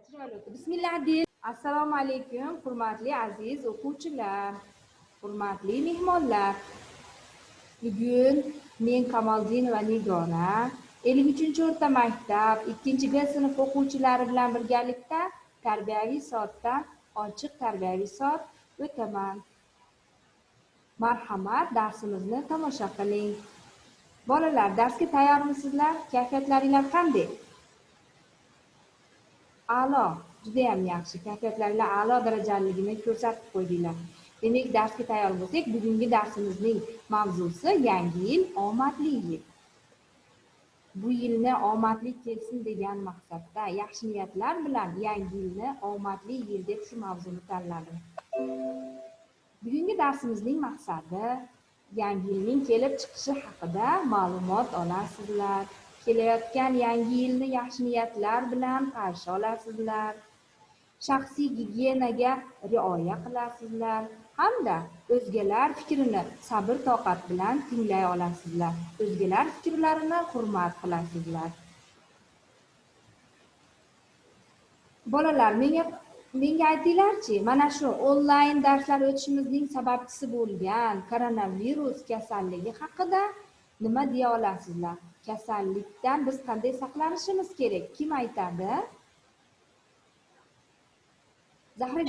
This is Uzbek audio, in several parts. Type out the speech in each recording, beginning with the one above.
Chiroyli o'qi. Bismillah deying. Assalomu alaykum, hurmatli aziz o'quvchilar, hurmatli mehmonlar. Bugun men Kamoliddinova Nigora 53-o'rta maktab 2-B sinf o'quvchilari bilan birgalikda tarbiyaviy soatdan ochiq tarbiyaviy soat o'taman. Marhamat, darsimizni tomosha qiling. Bolalar, darsga tayyormisizlar? Kayfiyatlaringiz qanday? A'lo, juda ham yaxshi. Kayfiyatlaringiz a'lo darajaligini ko'rsatib qo'ydinglar. Demak, darsga tayyor bo'lsak, bugungi darsimizning mavzusi yangi yil, omadli yil. Bu yilni omadli kelsin degan maqsadda yaxshi niyatlar bilan yangi yilni omadli yil deb shu mavzuni tanladim. Bugungi darsimizning maqsadi yangi yilning kelib chiqishi haqida ma'lumot olasizlar. Kelayotgan yangi yilni yaxshi niyatlar bilan qarshi olasizlar. Shaxsiy gigiyenaga rioya qilasizlar hamda o'zgalar fikrini sabr-toqat bilan tinglay olasizlar. O'zgalar fikrlarini hurmat qilasizlar. Bolalar, menga aytinglarchi, mana shu onlayn darslar o'tishimizning sababchisi bo'lgan koronavirus kasalligi haqida nima deya olasizlar? Kasallikdan biz qanday saqlanishimiz kerak? Kim aytadi? Zahra,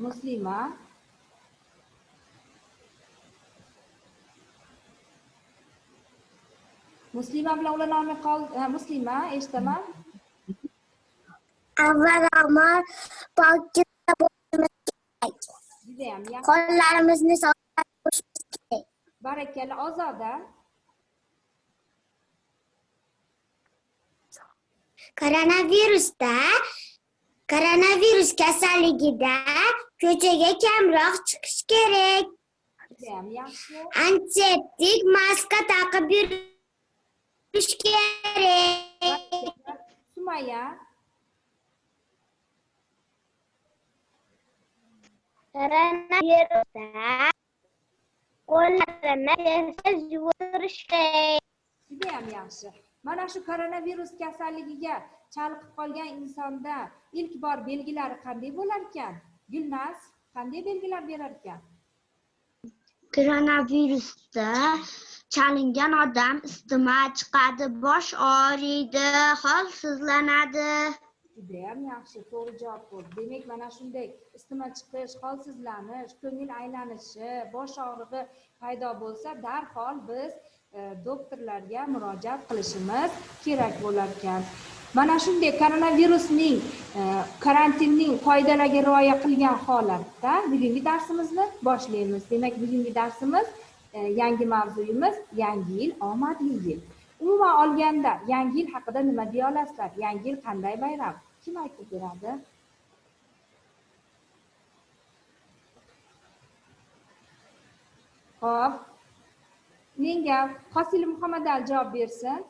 Muslima, Muslima bilan ulanolmay qoldi. Muslima, eshitaman. Avvalambor pokizda bo'lishimiz kerak. Judayam yaxshi. Qo'llarimizni sog'lab qo'yishimiz kerak. Barakalla. Ozoda. Koronavirus kasalligida ko'chaga kamroq chiqish kerak. Judayam yaxshi. Antiseptik maska taqib yurish kerak. Sumaya. Koronavirusda qo'llarini tez yuvirish kerak. Judayam yaxshi. Mana shu koronavirus kasalligiga chalqib qolgan insonda ilk bor belgilari qanday bo'lar ekan? Gulnaz, qanday belgilar berar ekan? Koronavirusda chalingan odam isitma chiqadi, bosh og'riydi, holsizlanadi. Judayam yaxshi, to'g'ri javob bo'ldi. Demak, mana shunday isitma chiqish, holsizlanish, ko'ngil aylanishi, bosh og'rig'i paydo bo'lsa, darhol biz doktorlarga murojaat qilishimiz kerak bo'lar ekan. Mana shunday koronavirusning karantinning qoidalariga rioya qilgan holatda bugungi darsimizni boshlaymiz. Demak, bugungi darsimiz yangi mavzuyimiz yangi yil, omadli yil. Umuman olganda yangi yil haqida nima deya olasizlar? Yangi yil qanday bayram? Kim aytib beradi? Xo'p. Menga Qosil Muhammadali javob bersin.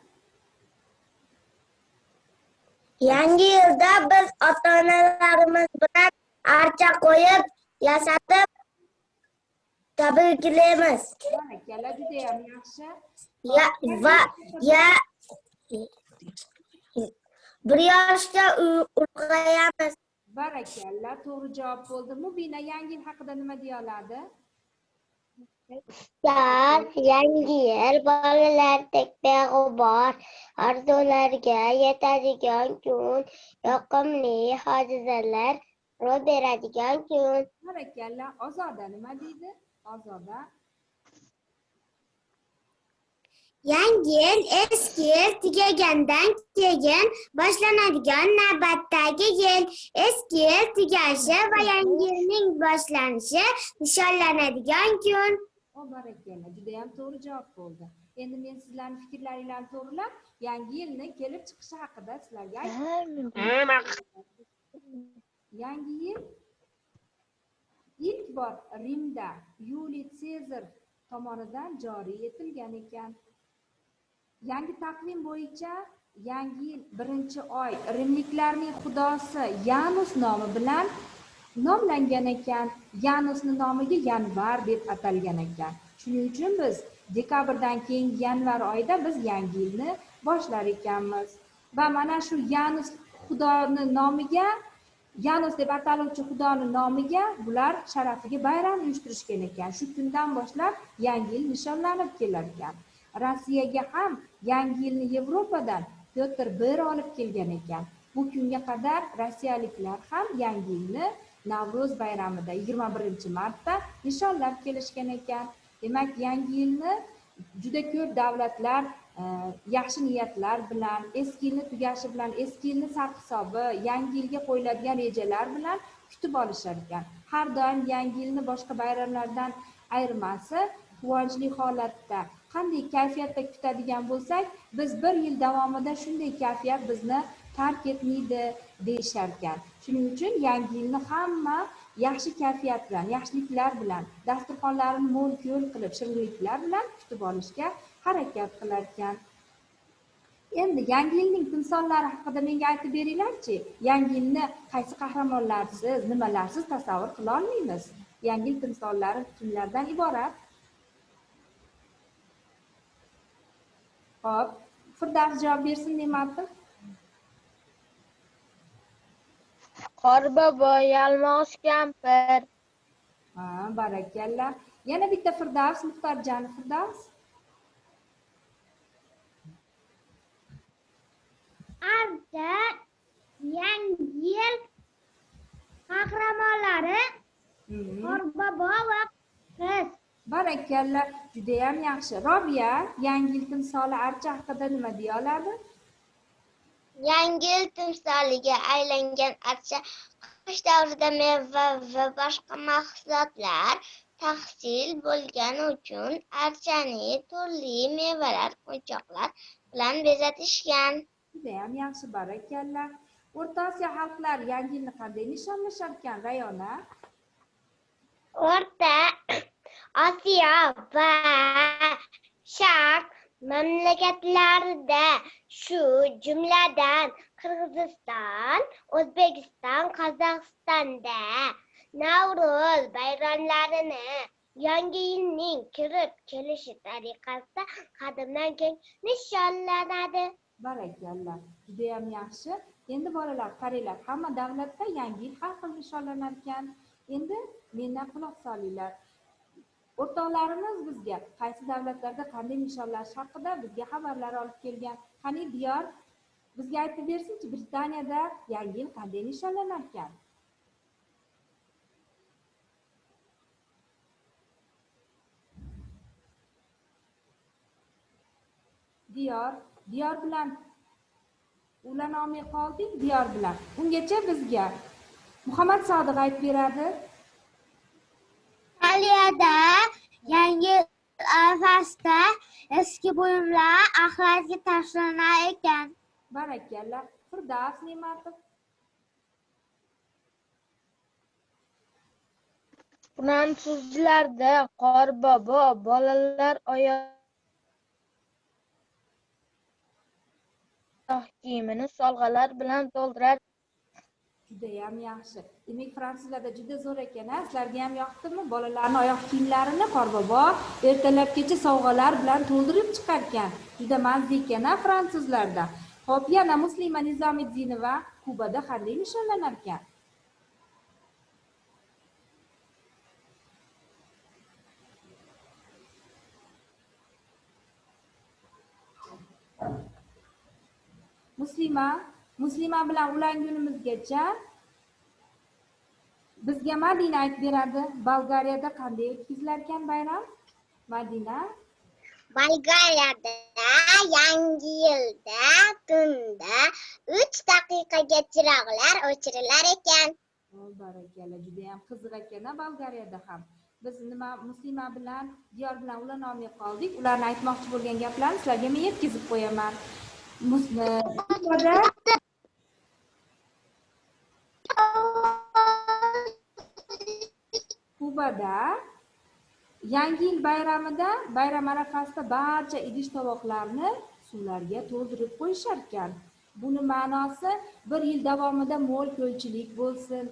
Yangi yilda biz ota-onalarimiz bilan archa qo'yib, yasatib tabriklaymiz. Barakalla, juda ham yaxshi. Bir yoshga ulg'ayamiz. Barakalla, to'g'ri javob bo'ldi. Mubina yangi yil haqida nima deya oladi? Yangi yil bolalardek beg'ubor orzularga yetadigan kun, yoqimli hodisalar ro'y beradigan kun. Barakalla. Ozoda nima deydi? Ozoda. Yangi yil eski yil tugagandan keyin boshlanadigan navbatdagi yil. Eski yil tugashi va yangi yilning boshlanishi nishonlanadigan kun. Barakalla, juda ham to'g'ri javob bo'ldi. Endi men sizlarning fikrlaringlarni to'g'rilab, yangi yilni kelib chiqishi haqida sizlarga aytaman. Yangi yil ilk bor Rimda Yuliy Sezar tomonidan joriy etilgan ekan. Yangi taqvim bo'yicha yangi yil birinchi oy rimliklarning xudosi Yanus nomi bilan nomlangan ekan. Yanusning nomiga yanvar deb atalgan ekan. Shu Shuning uchun biz dekabrdan keyin yanvar oyida biz yangi yilni boshlar ekanmiz. Va mana shu Yanus xudoni nomiga, Yanus deb ataluvchi xudoni nomiga bular sharafiga bayram uyushtirishgan ekan. Shu kundan boshlab yangi yil nishonlanib kelar ekan. Rossiyaga ham yangi yilni Yevropadan Pyotr I olib kelgan ekan. Bu kunga qadar rossiyaliklar ham yangi yilni Navro'z bayramida 21-martda nishonlab kelishgan ekan. Demak, yangi yilni juda ko'p davlatlar yaxshi niyatlar bilan, eski yilni tugashi bilan, eski yilni sarhisobi, yangi yilga qo'yiladigan rejalar bilan kutib olishar ekan. Har doim yangi yilni boshqa bayramlardan ayirmasi, quvonchli holatda, qanday kayfiyatda kutadigan bo'lsak, biz bir yil davomida shunday kayfiyat bizni tark etmaydi deyishar ekan. Shuning uchun yangi yilni hamma yaxshi kayfiyat bilan, yaxshiliklar bilan, dasturxonlarini mo'l-ko'l qilib, shirinliklar bilan kutib olishga harakat qilar ekan. Endi yangi yilning timsollari haqida menga aytib beringlarchi. Yangi yilni qaysi qahramonlarsiz, nimalarsiz tasavvur qila olmaymiz? Yangi yil timsollari kimlardan iborat? Xo'p, Firdavs javob bersin, Ne'matov. Qorbobo, yalmog'ich kampir. Ha, barakalla. Yana bitta Firdavs, Muxtorjon Firdavs. Archa yangi yil qahramonlari Qorbobo va qiz. Barakalla, juda ham yaxshi. Robiya, yangi yil timsoli archa haqida nima deya oladi? Yangi yil timsoliga aylangan archa qish davrida meva va boshqa mahsulotlar tahsil bo'lgani uchun archani turli mevalar, o'yinchoqlar bilan bezatishgan. Juda ham yaxshi, barakalla. O'rta Osiyo xalqlari yangi yilni qanday nishonlashar ekan, Rayona? O'rta Osiyo va Sharq mamlakatlarida, shu jumladan Qirg'iziston, O'zbekiston, Qozog'istonda Navro'z bayramlarini yangi yilning kirib kelishi tariqasida qadimdan keng nishonlanadi. Barakalla, juda ham yaxshi. Endi bolalar, qaranglar, hamma davlatda yangi yil har xil nishonlanar ekan. Endi mendan quloq solinglar. O'rtoqlarimiz bizga qaysi davlatlarda qanday nishonlash haqida bizga xabarlar olib kelgan. Qani Diyor bizga aytib bersinchi, Britaniyada yangi yil qanday nishonlanar ekan? Diyor bilan ulanolmay qoldik. Diyor bilan ungacha bizga Muhammad Sodiq aytib beradi. Italiyada yangi arafasida eski buyumlar axlatga tashlanar ekan. Barakalla. Firdavs Ne'matov. Fransuzlarda Qorbobo bolalar oyoq kiyimini sovg'alar bilan to'ldirar. Juda ham yaxshi. Demak, fransuzlarda juda zo'r ekan. Sizlarga ham yoqdimi? Bolalarning oyoq kiyimlarini Qorbobo ertalabgacha sovg'alar bilan to'ldirib chiqar ekan. Juda mazza ekan fransuzlarda. Xo'p, yana Muslima Nizomiddinova Kubada qanday nishonlanar ekan? Muslima bilan ulangunimizgacha bizga Madina aytib beradi. Bolgariyada qanday o'tkazilgan ekan bayram? Madina? Bolgariyada yangi yilda tunda 3 daqiqaga chiroqlar o'chirilar ekan. Barakalla, juda ham qiziq ekan Bolgariyada ham. Biz nima Muslima bilan Diyor bilan ulanolmay qoldik. Ularni aytmoqchi bo'lgan gaplarni sizlarga men yetkazib qo'yaman. Kubada yangi yil bayramida, bayram arafasida barcha idish-tovoqlarni suvlarga to'ldirib qo'yishar ekan. Buni ma'nosi bir yil davomida mo'l ko'lchilik bo'lsin,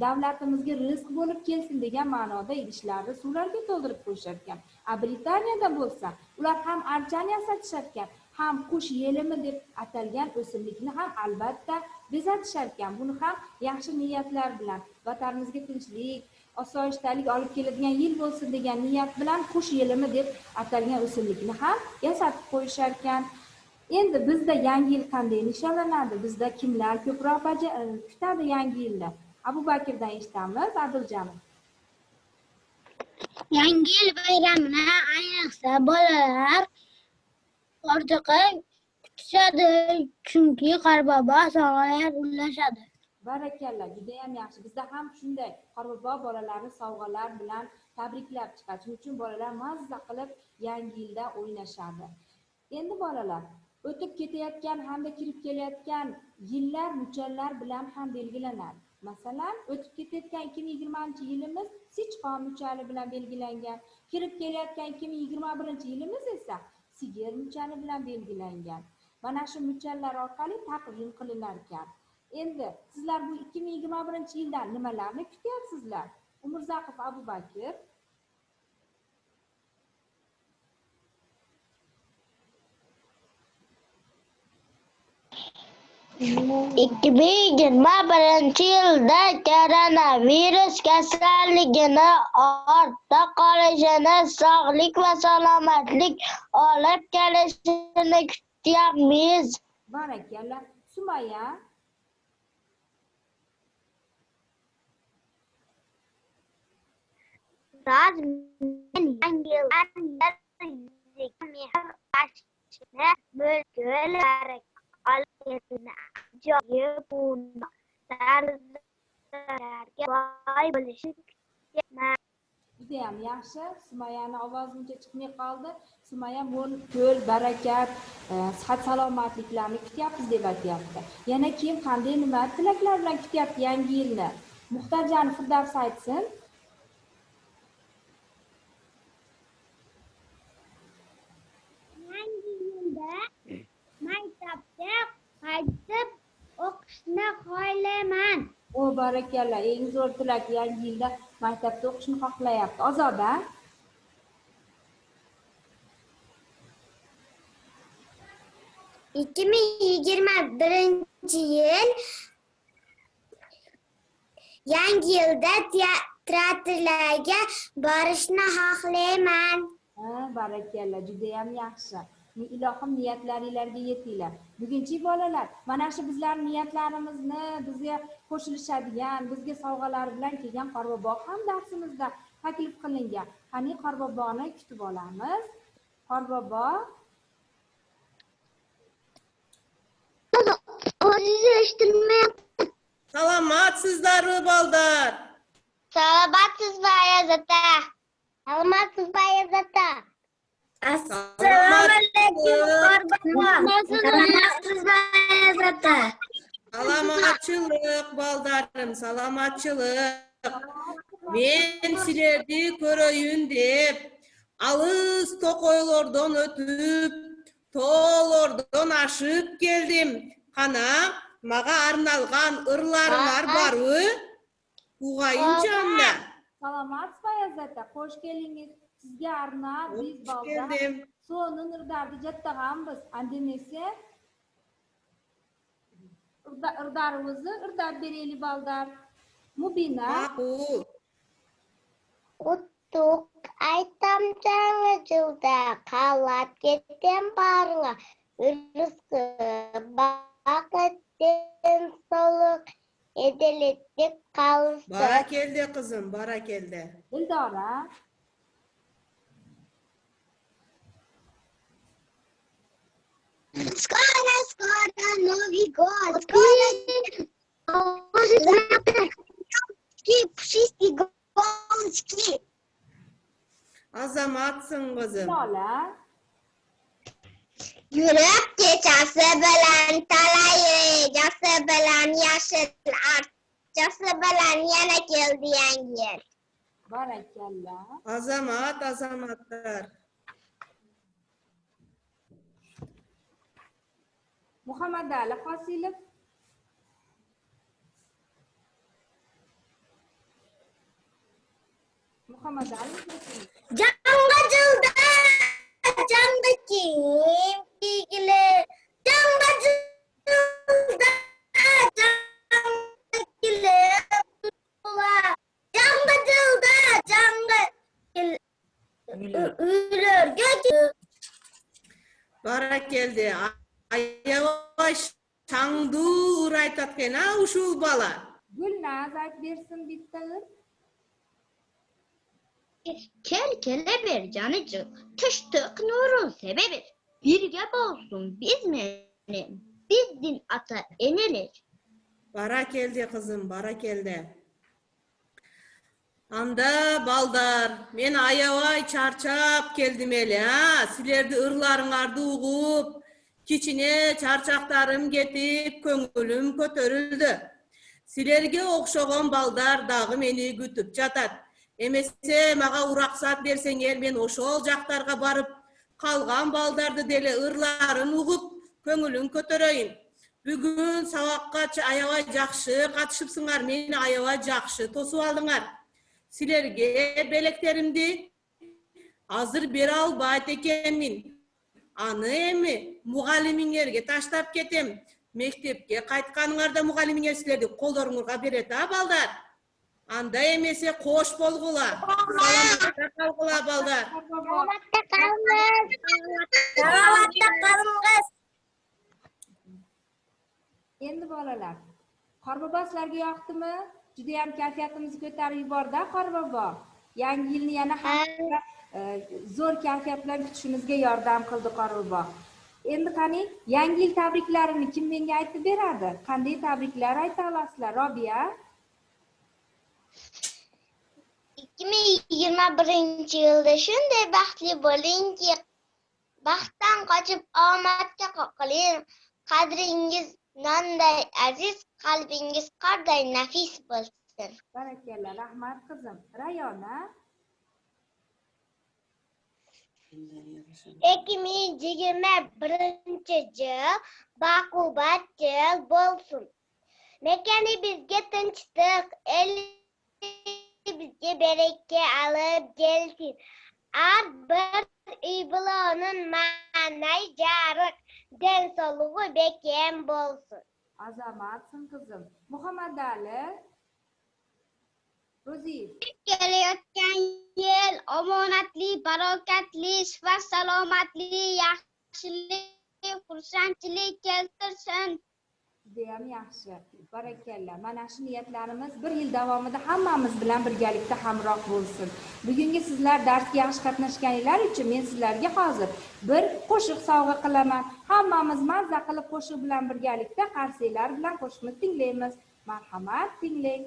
davlatimizga rizq bo'lib kelsin degan ma'noda idishlarni suvlarga to'ldirib qo'yishar ekan. Britaniyada bo'lsa, ular ham archan yasatishar ekan, ham qush yelimi deb atalgan o'simlikni ham albatta bezatishar ekan. Buni ham yaxshi niyatlar bilan, vatanimizga tinchlik, osoyishtalik olib keladigan yil bo'lsin degan niyat bilan qush yelimi deb atalgan o'simlikni ham yasatib qo'yishar ekan. Endi bizda yangi yil qanday nishonlanadi? Bizda kimlar ko'proq kutadi yangi yilni? Abu Bakrdan eshitamiz, Adiljonov. Yangi yil bayramini ayniqsa bolalar ortiqcha kutishadi, chunki Qorbobo sovg'alar ulashadi. Barakalla, juda ham yaxshi. Bizda ham shunday. Qorbobo bolalarni sovg'alar bilan tabriklab chiqadi. Shuning uchun bolalar mazza qilib yangi yilda o'ynashadi. Endi bolalar, o'tib ketayotgan hamda kirib kelayotgan yillar muchallar bilan ham belgilanadi. Masalan, o'tib ketayotgan 2020-yilimiz Sichqon muchali bilan belgilangan. Kirib kelayotgan 2021-yilimiz esa sigir muchali bilan belgilangan. Mana shu muchallar orqali taqvim qilinar ekan. Endi sizlar bu 2021-yildan nimalarni kutyapsizlar? Umurzoqov Abu Bakr. Ikki ming yigirma birinchi yilda koronavirus kasalligini ortda qolishini, sog'lik va salomatlik olib kelishini kutyapmiz. Barakalla. Sumaya. Yangi yildan mehr ashini bo'lgul olishini ajoyib narsalarga boy bo'lishini kutmayman. Juda ham yaxshi. Sumayani ovozi uncha chiqmay qoldi. Sumaya mo'l, ko'l, barakat, sihat salomatliklarni kutyapmiz deb aytyapti. Yana kim qanday nima tilaklar bilan kutyapti yangi yilni? Muxtarjon Firdavs aytsin. Yangi yilda maktabga qaytib o'qishni xohlayman. O barakalla, eng zo'r tilak yangi yilda maktabda o'qishni xohlayapti. Ozoda? 2021-yil yangi yilda teatrlarga borishni xohlayman. Barakalla, juda ham yaxshi. Ilohim niyatlaringizga yetinglar. Bugunchi bolalar, mana shu bizlarning niyatlarimizni bizga qo'shilishadigan, bizga sovg'alar bilan kelgan Qorbobo ham darsimizda taklif qilingan. Qani Qorboboni kutib olamiz. Qorbobo O'zingiz eshitmayapti. Salomatsizlarmi baldar? Salomatsizmi Ayaz ota? Salomatsizmi Ayaz ota? Assalomu alaykum Salomatsizmi Ayaz ota? Salomatchilik baldarim, salomatchilik. Men sizlarni ko'rayin deb, alыс to'qoylardan o'tib, tog'lardan aşıp keldim. Qana, maga arnalgan ırlarlar barı? Uğayıncanla. Salomatsiz Ayaz ota, qo'sh kelingiz. Sizga arnab biz baldar. So'ning irdarni jattag'anmiz. Andemese irdarimizni irdab beraylik baldar. Mubina. Ma'qul. Qutlug aytam yangi yilda qalab ketdim barga. Rizqi baqat tinchlik edilikli qalsa. Barakelde kızım, barakelde. Dildora. Skoro, Новый год, скоро пушистые голочки. Azamatsın kızım. Lola. Yürüp keçası bilen talayıcası bilen yaşıl artçası bilen yana geldi yangi yıl. Barakalla. Azamat, azamatlar. Muhammad Ali Qosilov. Muhammad Ali. Jangga jilda, jangga kim kigile, jangga jilda, jangga kile, jangga jilda, jangga uylarga Barakeldi. Ayavaş şangdu uraytatken ha uşul bala. Gulnaz aytib bersin bitta ır. Kele bir canıcık, tıştık nurun sebebi. Birge bolsun bizdin ata eneler. Barakeldi kızım, barakeldi. Anda baldar, men ayavay çarçap keldim ele ha. Silerdi ırlarыңарды uğup, kiçine çarçaktarım getip, köngülüm kötörüldü. Silerge okşoğon baldar dağı meni gütüp jatat. Emese maga uraqsat berseňer men oşol jaktarga barıp, kalgan baldardı dele ırların uğup, köngülün kötöröyüm. Bugün sabakka ayavay jakşı katışıpsıňar, meni ayavay jakşı tosup aldıňar. Silerge beleklerimdi hazır bir albayt ekenmin. Anı emi mugalimiňerge taştap ketem. Mektepke kaytkanыңarda mugalimiňer silerdi koldoruňarga beret ha baldar. Anda emese koş bolgula. Salamatda kalgula baldar. Selamatda kalыңыз. Selamatda kalыңыз. Endi bolalar, Qorbobo sizlarga yoqdimi? Juda ham kayfiyatimizni ko'tarib yubordi Qorbobo. Yangi yilni yana ham zo'r kayfiyat bilan kutishimizga yordam qildi Qorbobo. Endi qani, yangi yil tabriklarini kim menga aytib beradi? Qanday tabriklar ayta olasizlar, Robiya? 2021-yilda shunday baxtli bo'lingki, baxtdan qochib omadga qoqiling. Qadringiz nonday aziz, qalbingiz qorday nafis bo'lsin. Barakalla, rahmat qizim. Rayona? 2021-yil baquvvat yil bo'lsin. Mekanimizga tinchlik, elimizga baraka olib kelsin. Har bir ibloning ma'nai jariq, den sog'lig'i bekam bo'lsin. Azamatsin qizim. Muhammad Ali? Ro'ziyev. Kelayotgan yil omonatli, barokatli, sifat salomatli, yaxshilik, xursandchilik keltirsin. Judayam yaxshi. Barakalla. Mana shu niyatlarimiz bir yil davomida hammamiz bilan birgalikda hamroh bo'lsin. Bugungi sizlar darsga yaxshi qatnashganinglar uchun men sizlarga hozir bir qo'shiq sovg'a qilaman. Hammamiz mazza qilib qo'shiq bilan birgalikda qarsiylar bilan qo'shiqni tinglaymiz. Marhamat, tinglang.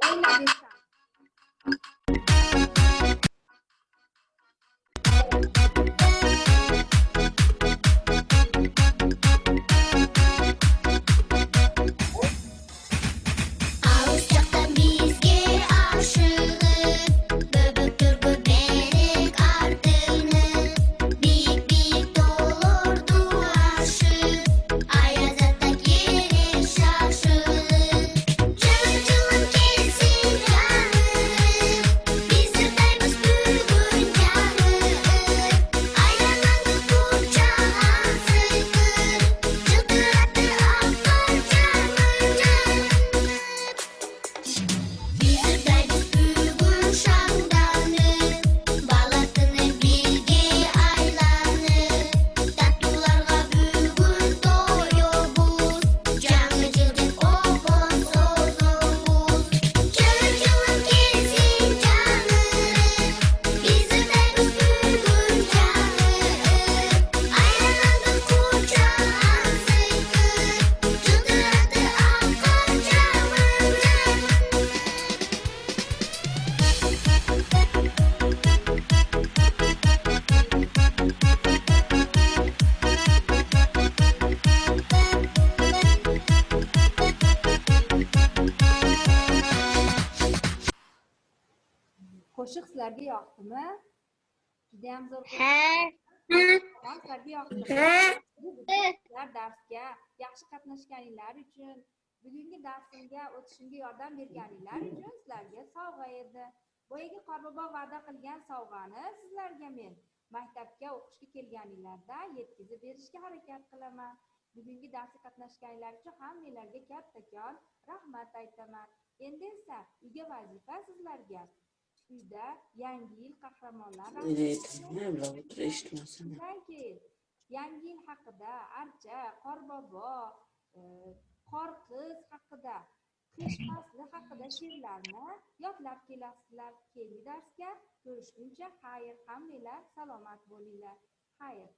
Oyna desam. Qo'shiq sizlarga yoqdimi? Judayam zo'r qo'shiq. Ha. Sizlarga yoqdimi? Sizlar darsga yaxshi qatnashganinglar uchun, bugungi darsimga o'tishimga yordam berganinglar uchun sizlarga sovg'a edi. Boyagi Qorbobo va'da qilgan sovg'ani sizlarga men maktabga o'qishga kelganinglarda yetkazib berishga harakat qilaman. Bugungi darsga qatnashganinglar uchun hammanglarga kattakon rahmat aytaman. Endi esa uyga vazifa sizlarga. Uyda yangi yil qahramonlar shundan keyin yangi yil haqida Archa, Qorbobo, Qorqiz haqida, qish fasli haqida she'rlarni yodlab kelasizlar. Keyingi darsga ko'rishguncha xayr, hammanglar salomat bo'linglar. Xayr.